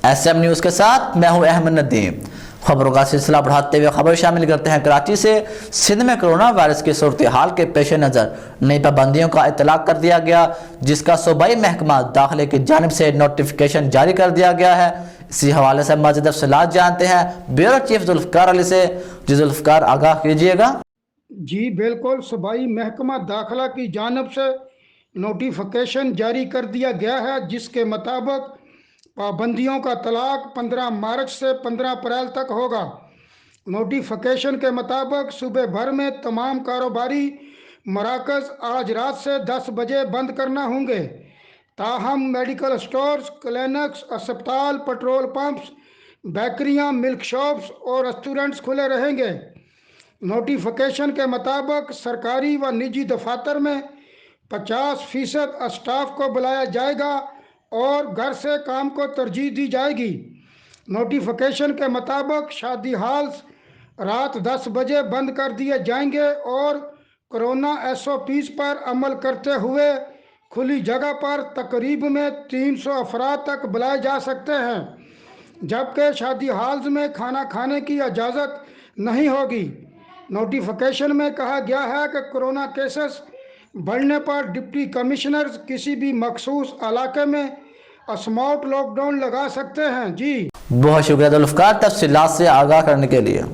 SM news کے ساتھ میں ہوں احمد ندیم۔ خبروں کا سلسلہ بڑھاتے ہوئے خبر شامل کرتے ہیں کراچی سے۔ سندھ میں کرونا وائرس کی صورتحال کے پیش نظر نئی پابندیوں کا اطلاق کر دیا گیا، جس کا صوبائی محکمہ داخلے کی جانب سے نوٹیفیکیشن جاری کر دیا گیا ہے۔ اسی حوالے سے مزید تفصیلات جانتے ہیں بیورو چیف ذوالفقار علی سے۔ جی ذوالفقار، آگاہ کیجیے گا۔ جی بالکل، صوبائی محکمہ داخلہ کی جانب سے نوٹیفیکیشن جاری کر دیا گیا ہے، جس کے مطابق پابندیوں کا اطلاق 15 مارچ سے 15 اپریل تک ہوگا۔ نوٹیفیکیشن کے مطابق صوبے بھر میں تمام کاروباری مراکز آج رات سے 10 بجے بند کرنا ہوں گے، تاہم میڈیکل سٹورز، کلینکس، اسپتال، پیٹرول پمپس، بیکریاں، ملک شاپس اور ریسٹورنٹس کھلے رہیں گے۔ نوٹیفیکیشن کے مطابق سرکاری و نجی دفاتر میں 50% اسٹاف کو بلایا جائے گا اور گھر سے کام کو ترجیح دی جائے گی۔ نوٹیفیکیشن کے مطابق شادی ہالز رات 10 بجے بند کر دیے جائیں گے اور کورونا SOPs پر عمل کرتے ہوئے کھلی جگہ پر تقریب میں 300 افراد تک بلائے جا سکتے ہیں، جبکہ شادی ہالز میں کھانا کھانے کی اجازت نہیں ہوگی۔ نوٹیفیکیشن میں کہا گیا ہے کہ کورونا کیسز بڑھنے پر ڈپٹی کمشنرز کسی بھی مخصوص علاقے میں اسمارٹ لاک ڈاؤن لگا سکتے ہیں۔ جی بہت شکریہ ذوالفقار، تفصیلات سے آگاہ کرنے کے لیے۔